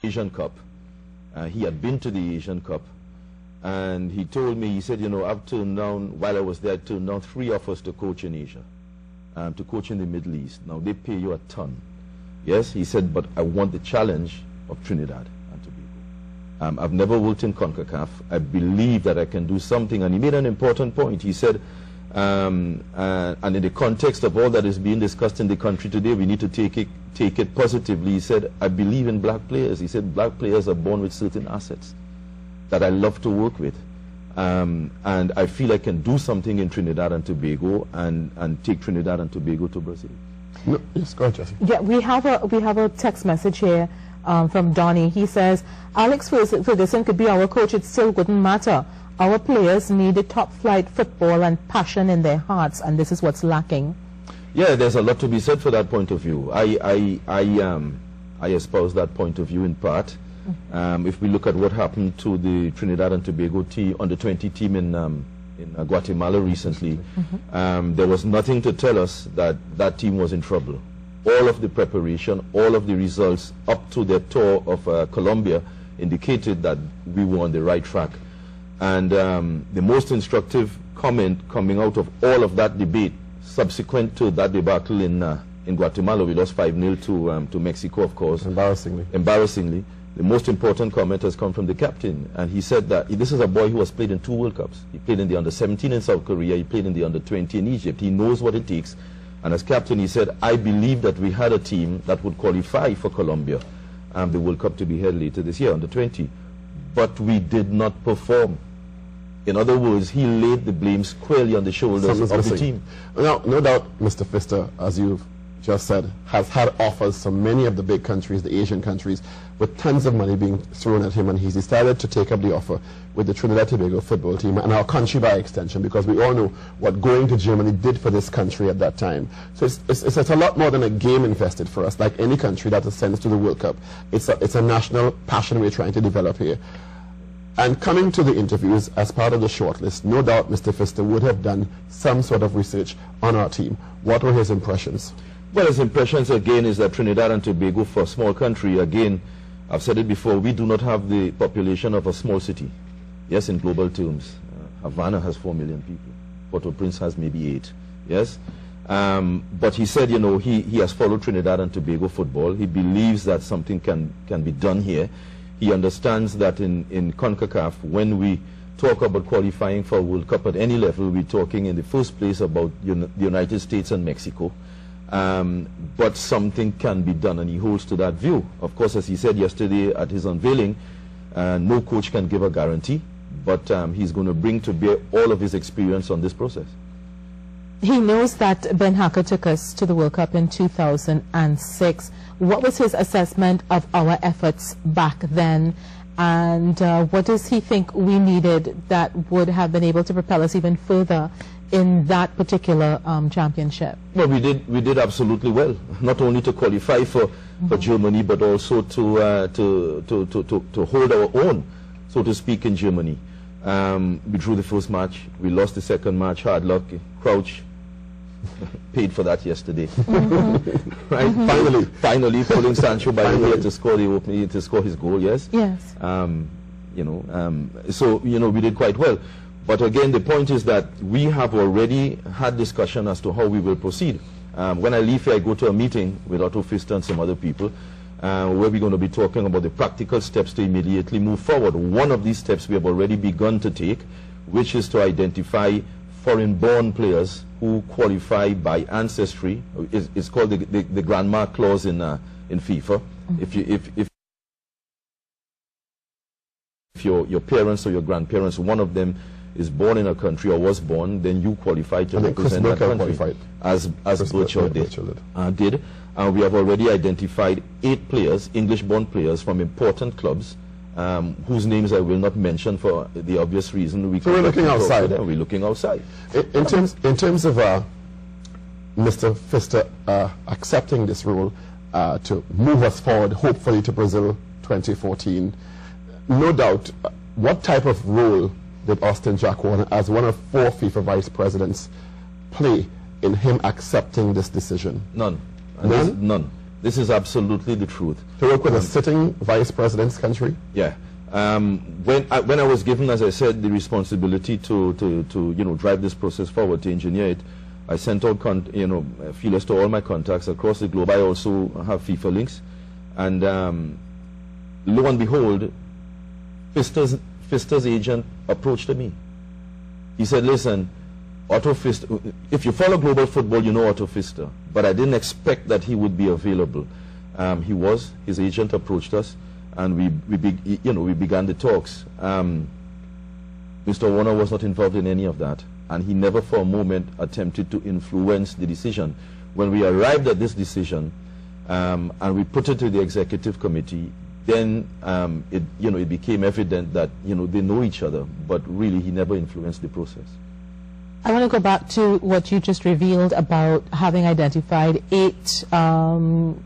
Asian Cup. He had been to the Asian Cup, and he told me, he said, you know, I've turned down, while I was there, I turned down 3 offers to coach in Asia, to coach in the Middle East. Now, they pay you a ton. Yes, he said, but I want the challenge of Trinidad and Tobago. I've never worked in CONCACAF. I believe that I can do something, and he made an important point. He said, and in the context of all that is being discussed in the country today, we need to take it positively. He said, I believe in black players. He said, black players are born with certain assets that I love to work with. And I feel I can do something in Trinidad and Tobago and take Trinidad and Tobago to Brazil. No, yes, go ahead, Jesse. Yeah, we have a text message here from Donnie. He says, Alex Ferguson could be our coach, it still wouldn't matter. Our players need a top-flight football and passion in their hearts, and this is what's lacking. Yeah, there's a lot to be said for that point of view. I espouse that point of view in part. If we look at what happened to the Trinidad and Tobago under-20 team in Guatemala recently, there was nothing to tell us that that team was in trouble. All of the preparation, all of the results up to their tour of Colombia indicated that we were on the right track. And the most instructive comment coming out of all of that debate, subsequent to that debacle in Guatemala, we lost 5-0 to Mexico, of course. Embarrassingly. The most important comment has come from the captain, and he said that this is a boy who has played in 2 World Cups. He played in the under-17 in South Korea, he played in the under-20 in Egypt. He knows what it takes, and as captain he said, I believe that we had a team that would qualify for Colombia, the World Cup to be held later this year, under-20, but we did not perform. In other words, he laid the blame squarely on the shoulders of the team. Now, no doubt, Mr. Pfister, as you've just said, has had offers from many of the big countries, the Asian countries, with tons of money being thrown at him, and he's decided to take up the offer with the Trinidad Tobago football team and our country by extension, because we all know what going to Germany did for this country at that time. So it's a lot more than a game invested for us, like any country that is sent to the World Cup. It's a national passion we're trying to develop here. And coming to the interviews as part of the shortlist, no doubt Mr. Pfister would have done some sort of research on our team. What were his impressions? Well, his impressions, again, is that Trinidad and Tobago, for a small country, again, I've said it before, we do not have the population of a small city. Yes, in global terms. Havana has 4 million people. Port-au-Prince has maybe 8. Yes? But he said, you know, he has followed Trinidad and Tobago football. He believes that something can be done here. He understands that in CONCACAF, when we talk about qualifying for a World Cup at any level, we're talking in the first place about the United States and Mexico. But something can be done, and he holds to that view. Of course, as he said yesterday at his unveiling, no coach can give a guarantee, but he's going to bring to bear all of his experience on this process. He knows that Ben Hacker took us to the World Cup in 2006. What was his assessment of our efforts back then, and what does he think we needed that would have been able to propel us even further in that particular championship? Well, we did absolutely well, not only to qualify for Germany, but also to hold our own, so to speak, in Germany. We drew the first match, we lost the second match, hard luck. Crouch paid for that yesterday. Right? Finally pulling Sancho by the ear to score the opening, to score his goal. Yes. Yes. You know, so you know, we did quite well. But again, the point is that we have already had discussion as to how we will proceed. When I leave here, I go to a meeting with Otto Pfister and some other people, where we're going to be talking about the practical steps to immediately move forward. One of these steps we have already begun to take, which is to identify foreign-born players who qualify by ancestry. It's called the grandma clause in FIFA. If your parents or your grandparents, one of them is born in a country or was born, then you qualify to represent that country, as Burchell did. We have already identified 8 players, English-born players from important clubs, whose names I will not mention for the obvious reason. So we're looking outside. We're looking outside. In terms of Mr. Pfister accepting this role to move us forward, hopefully to Brazil 2014, no doubt, what type of role did Austin Jack Warner, as one of 4 FIFA vice presidents, play in him accepting this decision? None. None? None. This is absolutely the truth. To work with a sitting vice president's country? Yeah. When I was given, as I said, the responsibility to drive this process forward, to engineer it, I sent out feelers to all my contacts across the globe. I also have FIFA links, and lo and behold, Pfister's agent approached me. He said, "Listen, Otto Pfister, if you follow global football, you know Otto Pfister, but I didn't expect that he would be available." He was. His agent approached us, and we began the talks. Mr. Warner was not involved in any of that, and he never for a moment attempted to influence the decision. When we arrived at this decision, and we put it to the executive committee, then it became evident that they know each other, but really he never influenced the process. I want to go back to what you just revealed about having identified 8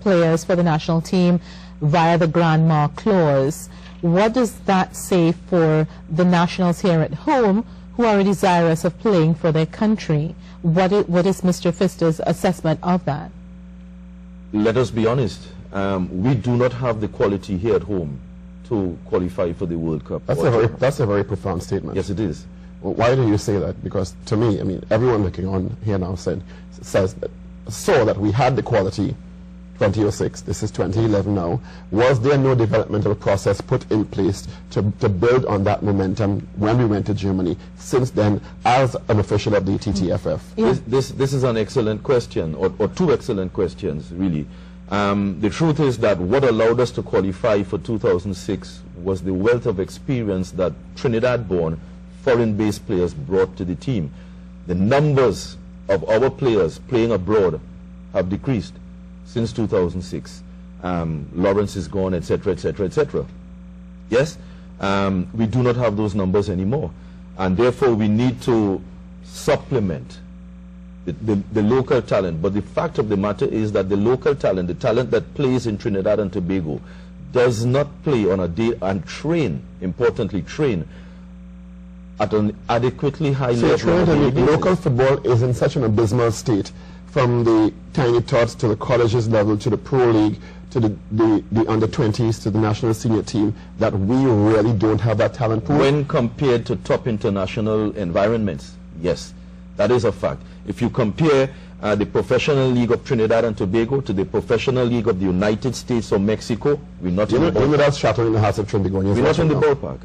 players for the national team via the grandma clause. What does that say for the nationals here at home who are desirous of playing for their country? What is Mr. Pfister's assessment of that? Let us be honest. We do not have the quality here at home to qualify for the World Cup. That's a very profound statement. Yes, it is. Well, why do you say that? Because to me, I mean, everyone looking on here now saw that we had the quality 2006, this is 2011 now. Was there no developmental process put in place to build on that momentum when we went to Germany since then as an official of the TTFF? Yeah. This is an excellent question, or 2 excellent questions, really. The truth is that what allowed us to qualify for 2006 was the wealth of experience that Trinidad-born foreign-based players brought to the team. The numbers of our players playing abroad have decreased since 2006. Lawrence is gone, etc., etc., etc. Yes, we do not have those numbers anymore, and therefore we need to supplement the local talent. But the fact of the matter is that the local talent, the talent that plays in Trinidad and Tobago, does not play on a day and train, importantly train, at an adequately high level. Local football is in such an abysmal state, from the tiny tots to the colleges level to the pro league to the under-20s to the national senior team, that we really don't have that talent pool. When compared to top international environments, yes, that is a fact. If you compare the Professional League of Trinidad and Tobago to the Professional League of the United States or Mexico, we're not in the ballpark. That's shattering the hearts of Trinidadians. We're not in the ballpark.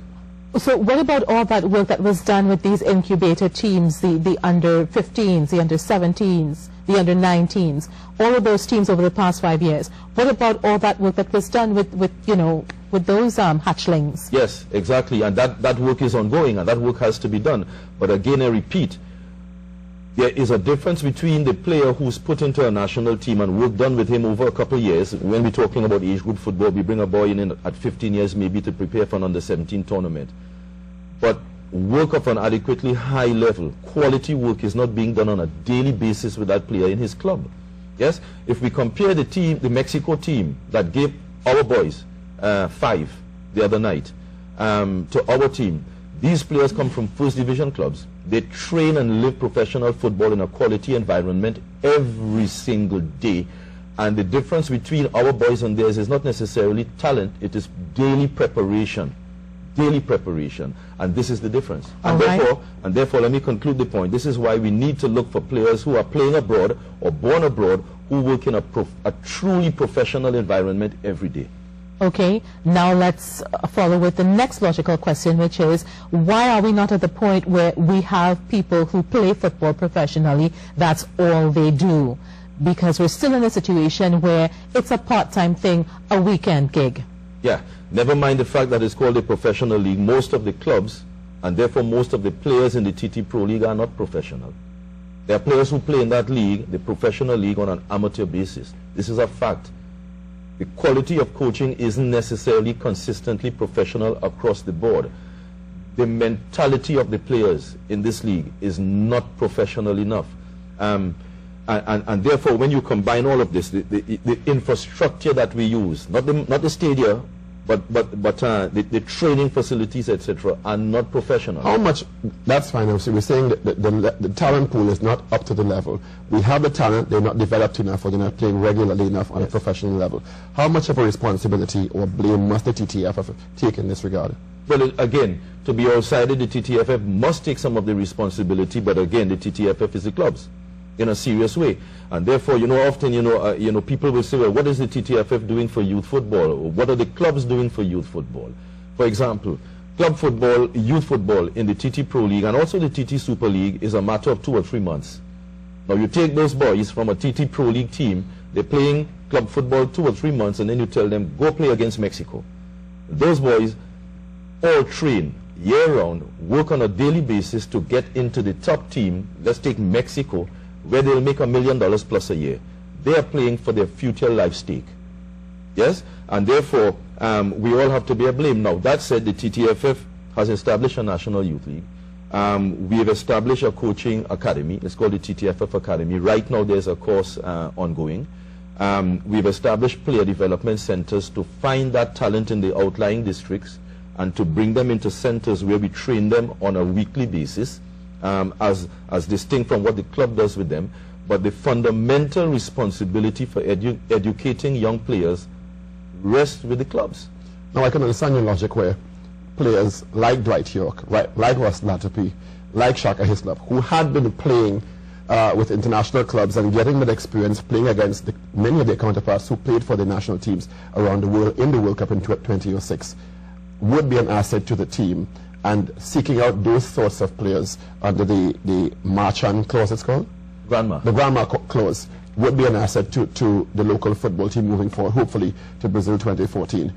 So what about all that work that was done with these incubator teams, the under-15s, the under-17s, the under-19s, all of those teams over the past 5 years? What about all that work that was done with those hatchlings? Yes, exactly, and that work is ongoing, and that work has to be done. But again, I repeat, there is a difference between the player who's put into a national team and work done with him over a couple of years. When we're talking about age group football, we bring a boy in at 15 years maybe to prepare for an under-17 tournament. But work of an adequately high level, quality work is not being done on a daily basis with that player in his club. Yes, if we compare the team, the Mexico team that gave our boys 5 the other night to our team, these players come from first division clubs. They train and live professional football in a quality environment every single day. And the difference between our boys and theirs is not necessarily talent, it is daily preparation. Daily preparation. And this is the difference. And therefore, let me conclude the point. This is why we need to look for players who are playing abroad or born abroad who work in a truly professional environment every day. Okay, now let's follow with the next logical question, which is, why are we not at the point where we have people who play football professionally, that's all they do? Because we're still in a situation where it's a part-time thing, a weekend gig. Yeah, never mind the fact that it's called a professional league. Most of the clubs, and therefore most of the players in the TT Pro League, are not professional. There are players who play in that league, the professional league, on an amateur basis. This is a fact. The quality of coaching isn't necessarily consistently professional across the board. The mentality of the players in this league is not professional enough. And therefore, when you combine all of this, the infrastructure that we use, not the stadia, but the training facilities, etc., are not professional. How much? That's fine. So we're saying that the talent pool is not up to the level. We have the talent; they're not developed enough, or they're not playing regularly enough on a professional level. How much of a responsibility or blame must the TTFF take in this regard? Well, again, to be outside, the TTFF must take some of the responsibility. But again, the TTFF is the clubs, in a serious way. And therefore, often, people will say, well, what is the TTFF doing for youth football? Or what are the clubs doing for youth football? For example, club football, youth football in the TT Pro League and also the TT Super League is a matter of 2 or 3 months. Now, you take those boys from a TT Pro League team, they're playing club football 2 or 3 months, and then you tell them, go play against Mexico. Those boys all train year-round, work on a daily basis to get into the top team. Let's take Mexico, where they'll make $1 million plus a year. They are playing for their future life stake. Yes? And therefore, we all have to bear blame. Now, that said, the TTFF has established a National Youth League. We have established a coaching academy. It's called the TTFF Academy. Right now, there's a course ongoing. We've established player development centers to find that talent in the outlying districts and to bring them into centers where we train them on a weekly basis. As distinct from what the club does with them, but the fundamental responsibility for educating young players rests with the clubs. Now, I can understand your logic where players like Dwight York, like Ross Latopi, like Shaka Hislop, who had been playing with international clubs and getting that experience playing against many of their counterparts who played for the national teams around the world in the World Cup in 2006, would be an asset to the team. And seeking out those sorts of players under the Marchand clause, it's called? Grandma. The Grandma clause would be an asset to the local football team moving forward, hopefully to Brazil 2014.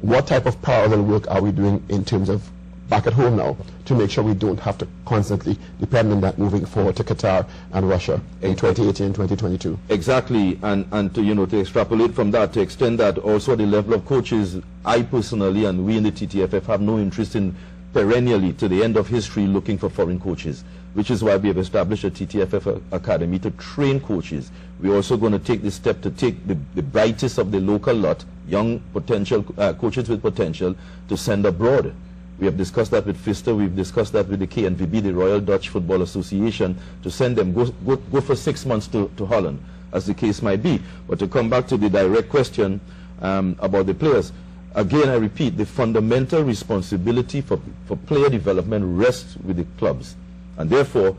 What type of parallel work are we doing in terms of back at home now to make sure we don't have to constantly depend on that moving forward to Qatar and Russia in 2018 and 2022? Exactly, and to extrapolate from that, to extend that also the level of coaches, I personally and we in the TTFF have no interest in perennially to the end of history looking for foreign coaches, which is why we have established a TTFF Academy to train coaches. We're also going to take the step to take the brightest of the local lot, young potential coaches with potential, to send abroad. We have discussed that with Pfister, we've discussed that with the KNVB, the Royal Dutch Football Association, to send them, go for 6 months to Holland, as the case might be. But to come back to the direct question about the players, again, I repeat, the fundamental responsibility for player development rests with the clubs. And therefore,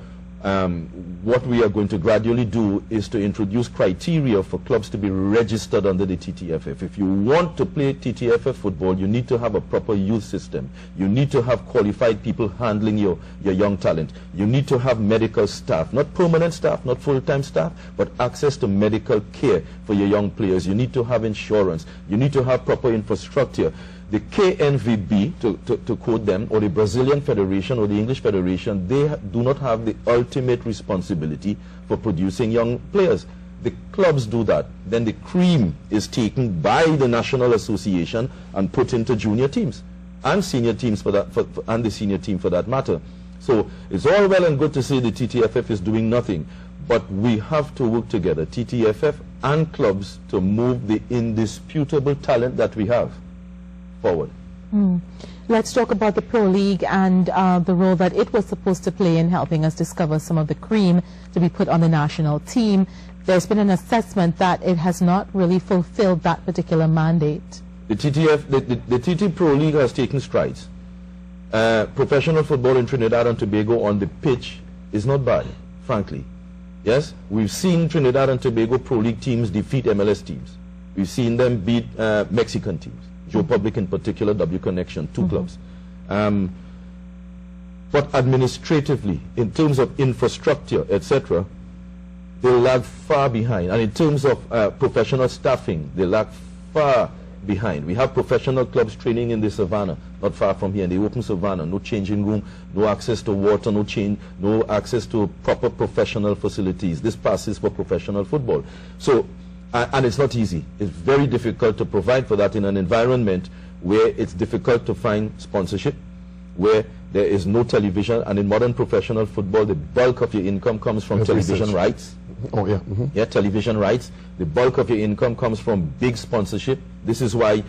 what we are going to gradually do is to introduce criteria for clubs to be registered under the TTFF. If you want to play TTFF football, you need to have a proper youth system. You need to have qualified people handling your young talent. You need to have medical staff, not permanent staff, not full-time staff, but access to medical care for your young players. You need to have insurance. You need to have proper infrastructure. The KNVB, to quote them, or the Brazilian Federation or the English Federation, they do not have the ultimate responsibility for producing young players. The clubs do that. Then the cream is taken by the National Association and put into junior teams and senior teams for that, and the senior team for that matter. So it's all well and good to say the TTFF is doing nothing, but we have to work together, TTFF and clubs, to move the indisputable talent that we have forward. Let's talk about the Pro League and the role that it was supposed to play in helping us discover some of the cream to be put on the national team. There's been an assessment that it has not really fulfilled that particular mandate. The TT Pro League has taken strides. Professional football in Trinidad and Tobago on the pitch is not bad, frankly. Yes, we've seen Trinidad and Tobago Pro League teams defeat MLS teams. We've seen them beat Mexican teams. Joe Public in particular, W Connection, two clubs. But administratively, in terms of infrastructure, etc., they lag far behind. And in terms of professional staffing, they lag far behind. We have professional clubs training in the savannah, not far from here, in the open savannah, no changing room, no access to water, no access to proper professional facilities. This passes for professional football. So, and it's not easy. It's very difficult to provide for that in an environment where it's difficult to find sponsorship. where there is no television, and in modern professional football, the bulk of your income comes from television rights. Oh, yeah. Yeah, television rights. The bulk of your income comes from big sponsorship. This is why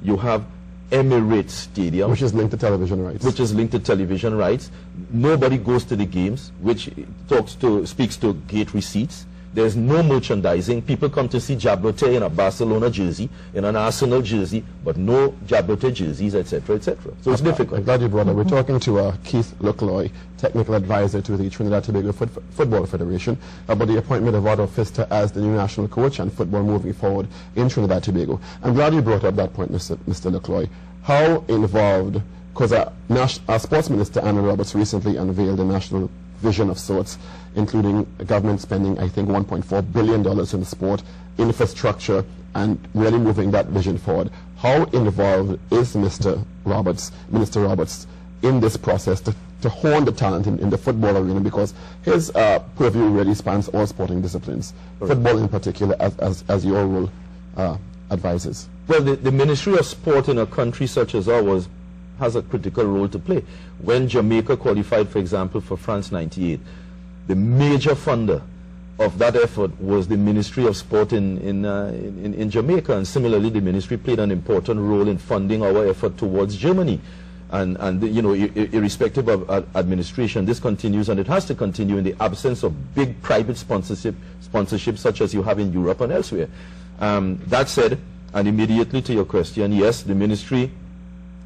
you have Emirates Stadium, which is linked to television rights. Which is linked to television rights. Nobody goes to the games, which speaks to gate receipts. There's no merchandising. People come to see Jablote in a Barcelona jersey, in an Arsenal jersey, but no Jablote jerseys, etc., etc. So it's difficult. I'm glad you brought that. We're talking to Keith Look Loy, technical advisor to the Trinidad Tobago Football Federation, about the appointment of Otto Pfister as the new national coach and football moving forward in Trinidad Tobago. I'm glad you brought up that point, Mr. Look Loy. How involved, because our sports minister, Anna Roberts, recently unveiled a national vision of sorts, including government spending, I think, $1.4 billion in sport, infrastructure, and really moving that vision forward. How involved is Minister Roberts, in this process to hone the talent in the football arena? Because his purview really spans all sporting disciplines, football in particular, as your role advises. Well, the Ministry of Sport in a country such as ours has a critical role to play. When Jamaica qualified, for example, for France '98, the major funder of that effort was the Ministry of Sport in Jamaica, and similarly the ministry played an important role in funding our effort towards Germany. And you know, irrespective of administration, this continues, and it has to continue in the absence of big private sponsorship such as you have in Europe and elsewhere. That said, and immediately to your question, yes, the ministry,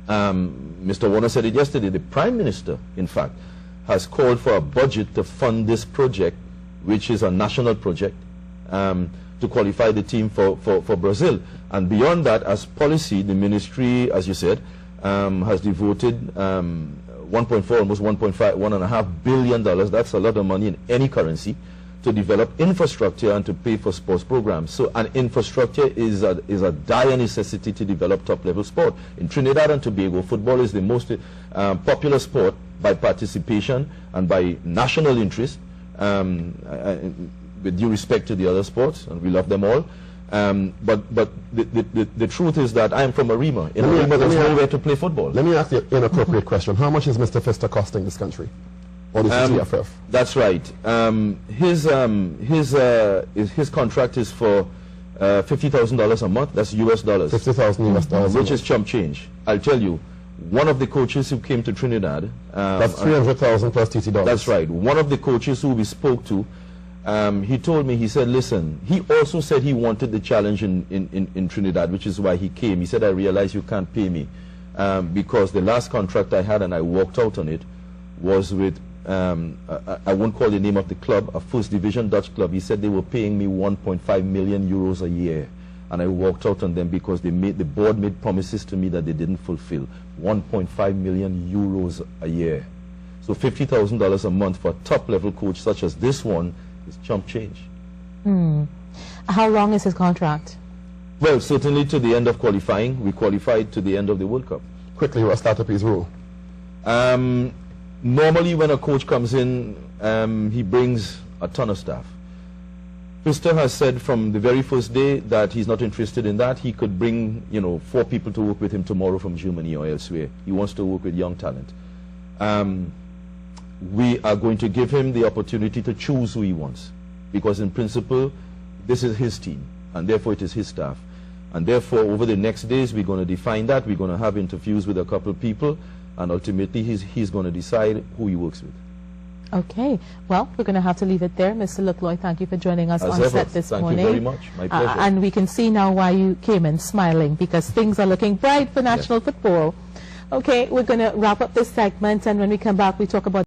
Mr. Warner said it yesterday, the Prime Minister, in fact, has called for a budget to fund this project, which is a national project, to qualify the team for Brazil. And beyond that, as policy, the ministry, as you said, has devoted 1.4, almost 1.5 billion dollars. That's a lot of money in any currency, to develop infrastructure and to pay for sports programs. So an infrastructure is a dire necessity to develop top-level sport. In Trinidad and Tobago, football is the most popular sport by participation and by national interest, with due respect to the other sports, and we love them all. But the truth is that I am from Arima. In Arima, there's nowhere to play football. Let me ask you an inappropriate question. How much is Mr. Pfister costing this country? Or the TFF? That's right. His contract is for $50,000 a month. That's US dollars. $50,000 US dollars. Which is chump change. I'll tell you, one of the coaches who came to Trinidad. That's $300,000 plus TT dollars. That's right. One of the coaches who we spoke to, he told me, he said, listen, he also said he wanted the challenge in Trinidad, which is why he came. He said, I realize you can't pay me because the last contract I had, and I walked out on it, was with, I won't call the name of the club, a first division Dutch club. He said they were paying me 1.5 million euros a year. And I walked out on them because the board made promises to me that they didn't fulfill. 1.5 million euros a year. So $50,000 a month for a top-level coach such as this one is chump change. How long is his contract? Well, certainly to the end of qualifying. We qualified to the end of the World Cup. Quickly, what's Startup-E's rule? Normally when a coach comes in, he brings a ton of staff. Pfister has said from the very first day that he's not interested in that. He could bring, 4 people to work with him tomorrow from Germany or elsewhere. He wants to work with young talent. We are going to give him the opportunity to choose who he wants, because in principle, this is his team, and therefore it is his staff. And therefore, over the next days, we're going to define that. We're going to have interviews with a couple of people, and ultimately he's going to decide who he works with. Okay. Well, we're going to have to leave it there. Mr. Look Loy, thank you for joining us on set this morning. Thank you very much. My pleasure. And we can see now why you came in smiling, because things are looking bright for national football. Okay, we're going to wrap up this segment, and when we come back, we talk about